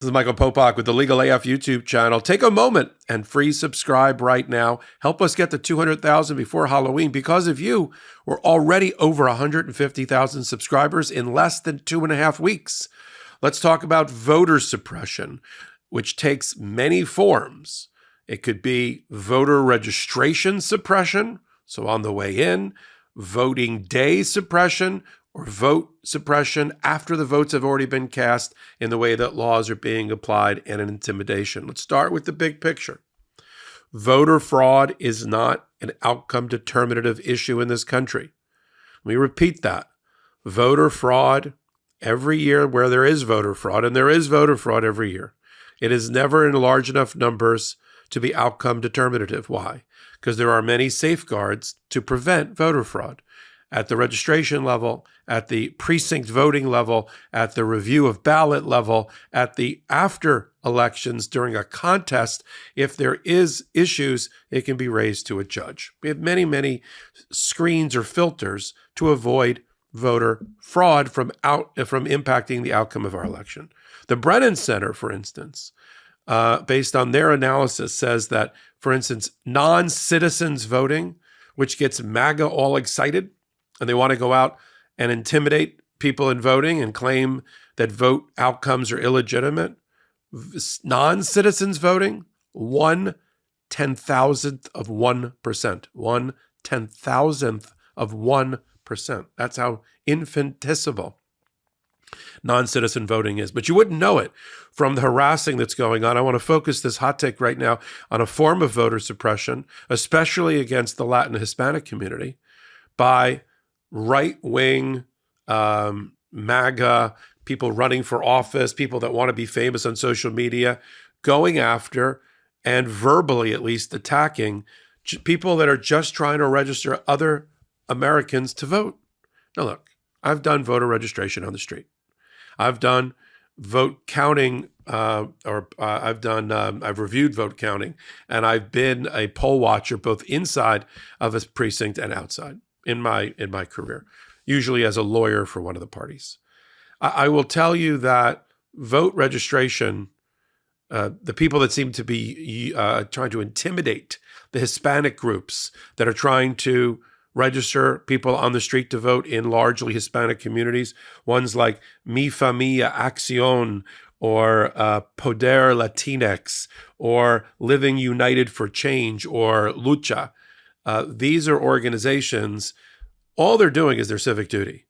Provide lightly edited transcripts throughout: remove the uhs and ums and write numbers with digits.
This is Michael Popok with the Legal AF YouTube channel. Take a moment and free subscribe right now. Help us get to 200,000 before Halloween. Because of you, we're already over 150,000 subscribers in less than 2.5 weeks. Let's talk about voter suppression, which takes many forms. It could be voter registration suppression, so on the way in, voting day suppression, or vote suppression after the votes have already been cast in the way that laws are being applied, and an intimidation. Let's start with the big picture. Voter fraud is not an outcome determinative issue in this country. Let me repeat that. Voter fraud, every year where there is voter fraud, and there is voter fraud every year, it is never in large enough numbers to be outcome determinative. Why? Because there are many safeguards to prevent voter fraud. At the registration level, at the precinct voting level, at the review of ballot level, at the after elections during a contest, if there is issues, it can be raised to a judge. We have many, many screens or filters to avoid voter fraud from impacting the outcome of our election. The Brennan Center, for instance, based on their analysis, says that, for instance, non-citizens voting, which gets MAGA all excited, and they want to go out and intimidate people in voting and claim that vote outcomes are illegitimate. Non-citizens voting, 1/10,000th of 1%. 1/10,000th of 1%. That's how infinitesimal non-citizen voting is. But you wouldn't know it from the harassing that's going on. I want to focus this hot take right now on a form of voter suppression, especially against the Latin Hispanic community, by right-wing MAGA, people running for office, people that want to be famous on social media, going after and verbally at least attacking people that are just trying to register other Americans to vote. Now look, I've done voter registration on the street. I've done vote counting, I've reviewed vote counting, and I've been a poll watcher both inside of a precinct and outside in my career, usually as a lawyer for one of the parties. I will tell you that vote registration, the people that seem to be trying to intimidate the Hispanic groups that are trying to register people on the street to vote in largely Hispanic communities, ones like Mi Familia Acción or Poder Latinx or Living United for Change or Lucha. These are organizations, all they're doing is their civic duty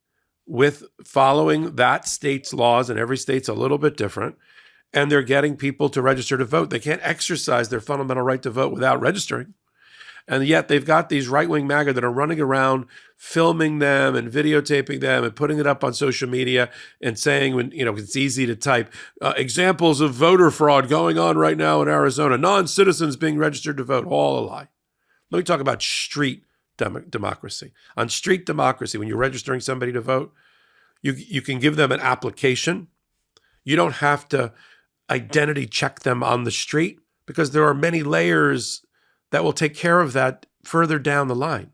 with following that state's laws, and every state's a little bit different, and they're getting people to register to vote. They can't exercise their fundamental right to vote without registering. And yet they've got these right-wing MAGA that are running around filming them and videotaping them and putting it up on social media and saying, when it's easy to type, examples of voter fraud going on right now in Arizona, non-citizens being registered to vote, all a lie. Let me talk about street democracy. On street democracy, when you're registering somebody to vote, you can give them an application. You don't have to identity check them on the street because there are many layers that will take care of that further down the line.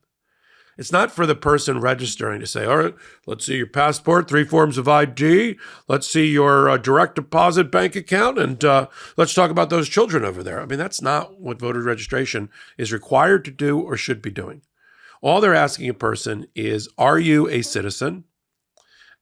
It's not for the person registering to say, all right, let's see your passport, 3 forms of ID. Let's see your direct deposit bank account. And let's talk about those children over there. I mean, that's not what voter registration is required to do or should be doing. All they're asking a person is, are you a citizen?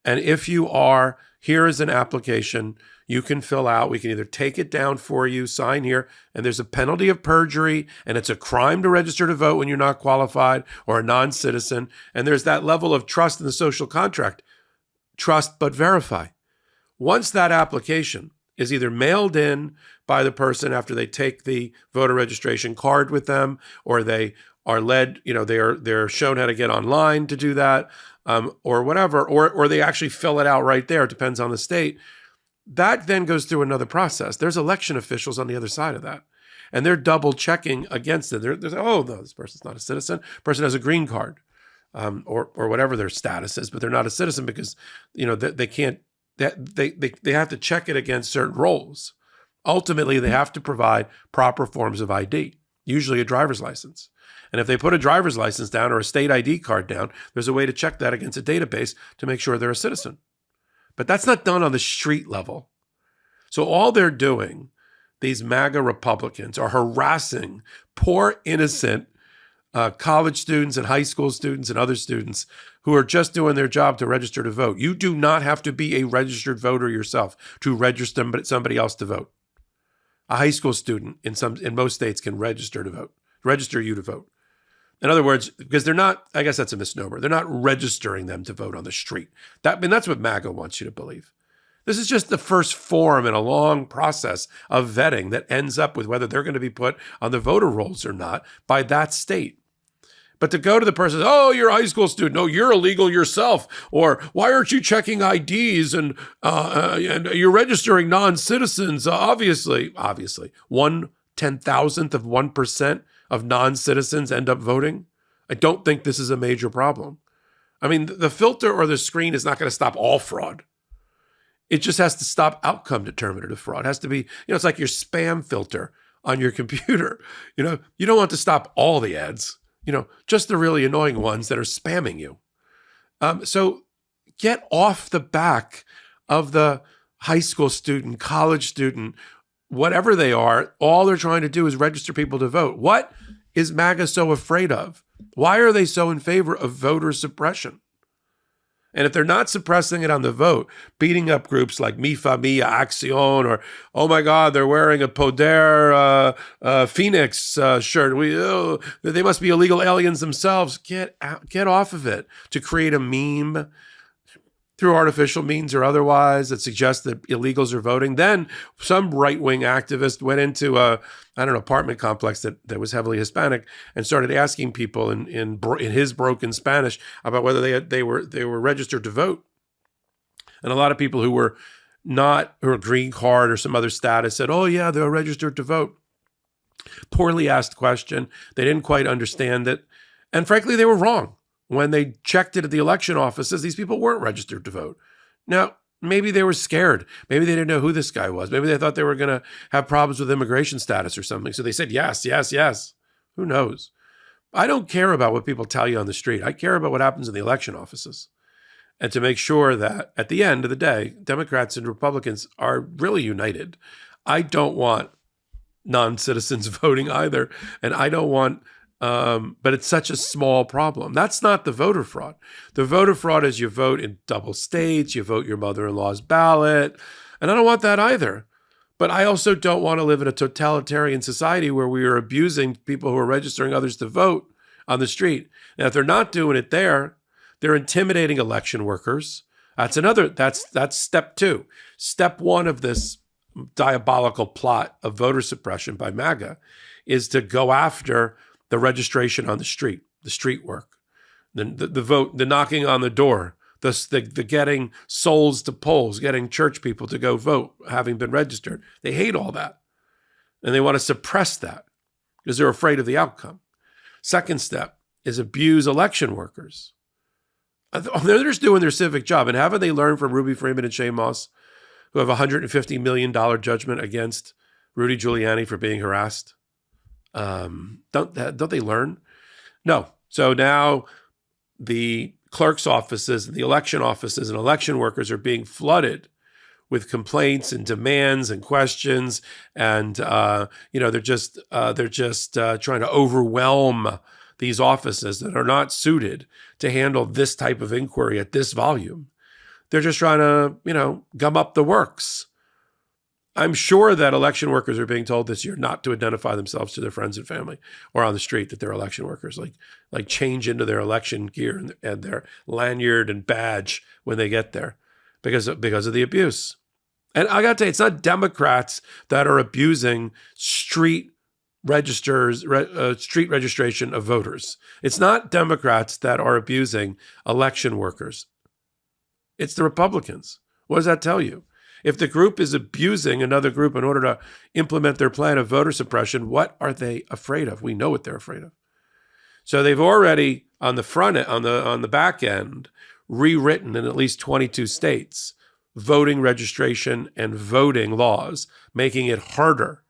And if you are, here is an application you can fill out. We can either take it down for you, sign here, and there's a penalty of perjury, and it's a crime to register to vote when you're not qualified or a non-citizen. And there's that level of trust in the social contract. Trust but verify. Once that application is either mailed in by the person after they take the voter registration card with them, or they are led, they're shown how to get online to do that, or whatever, or they actually fill it out right there. It depends on the state. That then goes through another process. There's election officials on the other side of that, and they're double checking against it. They're saying, oh, no, this person's not a citizen. Person has a green card, or whatever their status is, but they're not a citizen because they can't. They have to check it against certain roles. Ultimately, they have to provide proper forms of ID, usually a driver's license. And if they put a driver's license down or a state ID card down, there's a way to check that against a database to make sure they're a citizen. But that's not done on the street level. So all they're doing, these MAGA Republicans, are harassing poor, innocent college students and high school students and other students who are just doing their job to register to vote. You do not have to be a registered voter yourself to register somebody else to vote. A high school student in most states can register you to vote. In other words, because they're not, I guess that's a misnomer, they're not registering them to vote on the street. That's what MAGA wants you to believe. This is just the first form in a long process of vetting that ends up with whether they're going to be put on the voter rolls or not by that state. But to go to the person, oh, you're a high school student, no, you're illegal yourself, or why aren't you checking IDs and you're registering non-citizens? Obviously, 1/10,000th of 1% of non-citizens end up voting. I don't think this is a major problem. I mean, the filter or the screen is not going to stop all fraud. It just has to stop outcome determinative fraud. It has to be, it's like your spam filter on your computer. You don't want to stop all the ads, just the really annoying ones that are spamming you. So get off the back of the high school student, college student, whatever they are. All they're trying to do is register people to vote. What is MAGA so afraid of? Why are they so in favor of voter suppression? And if they're not suppressing it on the vote, beating up groups like Mi Familia Acción, or, oh my God, they're wearing a Poder Phoenix shirt. They must be illegal aliens themselves. Get off of it to create a meme through artificial means or otherwise that suggests that illegals are voting. Then some right-wing activist went into an apartment complex that was heavily Hispanic and started asking people in his broken Spanish about whether they were registered to vote. And a lot of people who were green card or some other status said, oh yeah, they're registered to vote. Poorly asked question. They didn't quite understand it. And frankly, they were wrong. When they checked it at the election offices, these people weren't registered to vote. Now, maybe they were scared. Maybe they didn't know who this guy was. Maybe they thought they were going to have problems with immigration status or something. So they said, yes, yes, yes. Who knows? I don't care about what people tell you on the street. I care about what happens in the election offices. And to make sure that at the end of the day, Democrats and Republicans are really united. I don't want non-citizens voting either. And I don't want but it's such a small problem. That's not the voter fraud. The voter fraud is you vote in double states, you vote your mother-in-law's ballot, and I don't want that either. But I also don't want to live in a totalitarian society where we are abusing people who are registering others to vote on the street. And if they're not doing it there, they're intimidating election workers. That's step two. Step one of this diabolical plot of voter suppression by MAGA is to go after the registration on the street work, the vote, the knocking on the door, the getting souls to polls, getting church people to go vote, having been registered. They hate all that. And they want to suppress that because they're afraid of the outcome. Second step is abuse election workers. They're just doing their civic job. And haven't they learned from Ruby Freeman and Shane Moss, who have a $150 million judgment against Rudy Giuliani for being harassed? Don't they learn? No. So now the clerk's offices and the election offices and election workers are being flooded with complaints and demands and questions, and they're just trying to overwhelm these offices that are not suited to handle this type of inquiry at this volume. They're just trying to gum up the works. I'm sure that election workers are being told this year not to identify themselves to their friends and family or on the street that they're election workers, like change into their election gear and their lanyard and badge when they get there because of the abuse. And I got to tell you, it's not Democrats that are abusing street registration of voters. It's not Democrats that are abusing election workers. It's the Republicans. What does that tell you? If the group is abusing another group in order to implement their plan of voter suppression, what are they afraid of? We know what they're afraid of. So they've already, on the front end, on the back end, rewritten in at least 22 states voting registration and voting laws, making it harder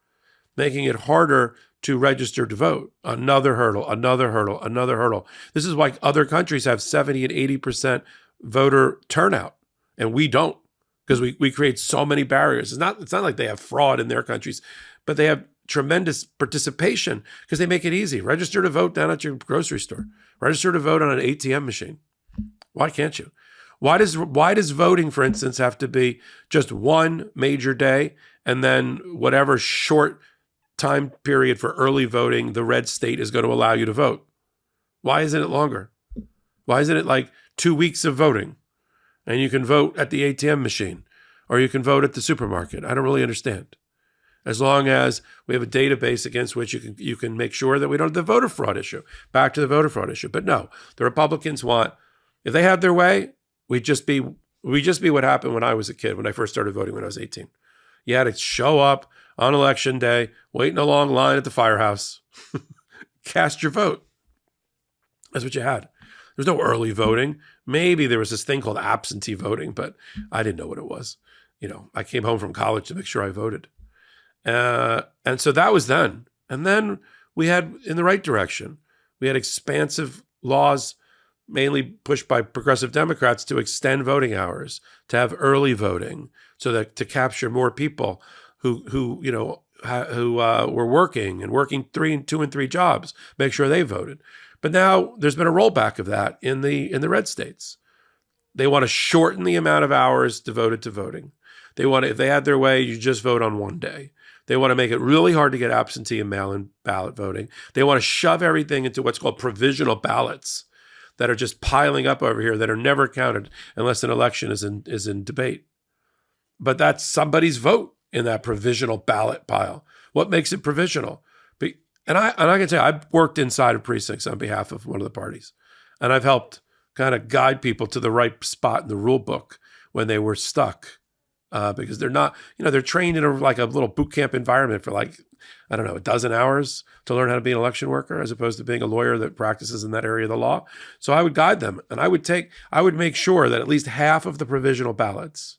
to register to vote. Another hurdle. This is why other countries have 70 and 80% voter turnout, and we don't. because we create so many barriers. It's not like they have fraud in their countries, but they have tremendous participation because they make it easy. Register to vote down at your grocery store. Register to vote on an ATM machine. Why can't you? Why does voting, for instance, have to be just one major day and then whatever short time period for early voting the red state is going to allow you to vote? Why isn't it longer? Why isn't it like 2 weeks of voting and you can vote at the ATM machine or you can vote at the supermarket? I don't really understand. As long as we have a database against which you can make sure that we don't have the voter fraud issue. Back to the voter fraud issue. But no, the Republicans want, if they had their way, we'd just be what happened when I was a kid, when I first started voting when I was 18. You had to show up on election day, wait in a long line at the firehouse, cast your vote. That's what you had. There's no early voting. Maybe there was this thing called absentee voting, but I didn't know what it was. I came home from college to make sure I voted. And so that was then. And then we had, in the right direction, we had expansive laws, mainly pushed by progressive Democrats, to extend voting hours, to have early voting, so that to capture more people who were working 2 and 3 jobs, make sure they voted. But now there's been a rollback of that in the red states. They want to shorten the amount of hours devoted to voting. They want to, if they had their way, you just vote on one day. They want to make it really hard to get absentee and mail-in ballot voting. They want to shove everything into what's called provisional ballots that are just piling up over here that are never counted unless an election is in debate. But that's somebody's vote in that provisional ballot pile. What makes it provisional? And I can tell you, I've worked inside of precincts on behalf of one of the parties, and I've helped kind of guide people to the right spot in the rule book when they were stuck, because they're not, they're trained in a little boot camp environment for a dozen hours to learn how to be an election worker, as opposed to being a lawyer that practices in that area of the law. So I would guide them, and I would make sure that at least half of the provisional ballots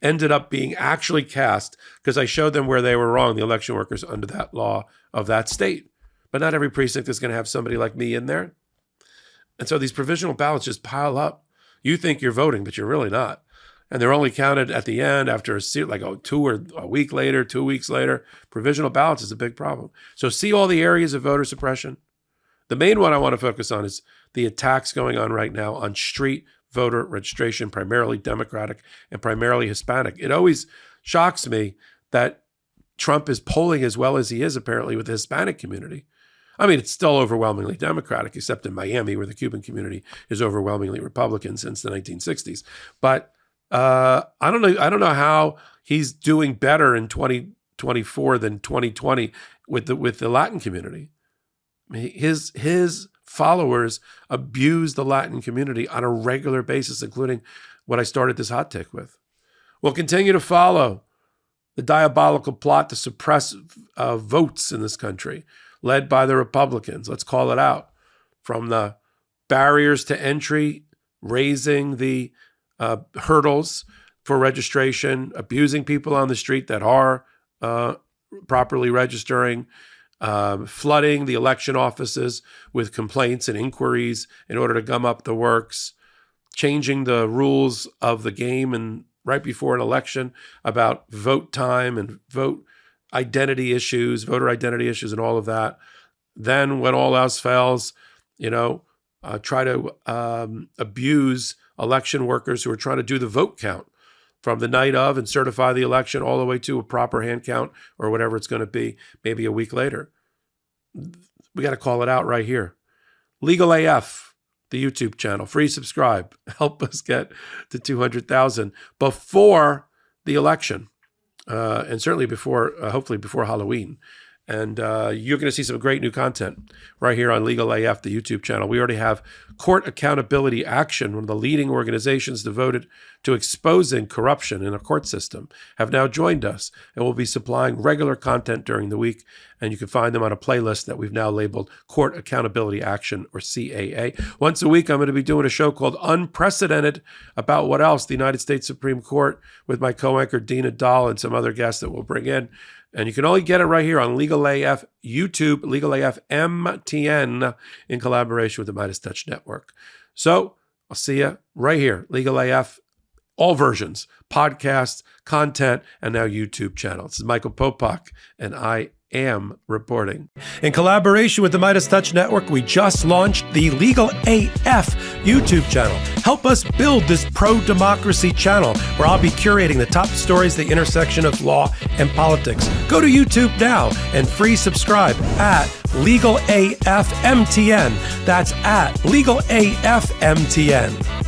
ended up being actually cast, because I showed them where they were wrong, the election workers, under that law of that state. But not every precinct is going to have somebody like me in there. And so these provisional ballots just pile up. You think you're voting, but you're really not. And they're only counted at the end after a week later, 2 weeks later. Provisional ballots is a big problem. So see all the areas of voter suppression. The main one I want to focus on is the attacks going on right now on street voter registration, primarily Democratic and primarily Hispanic. It always shocks me that Trump is polling as well as he is, apparently, with the Hispanic community. I mean, it's still overwhelmingly Democratic, except in Miami, where the Cuban community is overwhelmingly Republican since the 1960s. But I don't know how he's doing better in 2024 than 2020 with the Latin community. His followers abuse the Latin community on a regular basis, including what I started this hot take with. We'll continue to follow the diabolical plot to suppress votes in this country, led by the Republicans. Let's call it out. From the barriers to entry, raising the hurdles for registration, abusing people on the street that are properly registering, flooding the election offices with complaints and inquiries in order to gum up the works, changing the rules of the game and right before an election about vote time and voter identity issues and all of that. Then when all else fails, try to abuse election workers who are trying to do the vote count from the night of and certify the election all the way to a proper hand count or whatever it's going to be, maybe a week later. We got to call it out right here. Legal AF, the YouTube channel, free subscribe. Help us get to 200,000 before the election, and certainly before, hopefully before Halloween. And you're going to see some great new content right here on Legal AF, the YouTube channel. We already have Court Accountability Action, one of the leading organizations devoted to exposing corruption in a court system, have now joined us and will be supplying regular content during the week. And you can find them on a playlist that we've now labeled Court Accountability Action, or CAA. Once a week, I'm going to be doing a show called Unprecedented about what else, the United States Supreme Court, with my co-anchor Dina Dahl and some other guests that we'll bring in. And you can only get it right here on Legal AF YouTube, Legal AF MTN, in collaboration with the Midas Touch Network. So I'll see you right here, Legal AF all versions, podcasts, content, and now YouTube channel. This is Michael Popok, and I am reporting. In collaboration with the Midas Touch Network, we just launched the Legal AF YouTube channel. Help us build this pro-democracy channel where I'll be curating the top stories at the intersection of law and politics. Go to YouTube now and free subscribe at Legal AF MTN. That's at Legal AF MTN.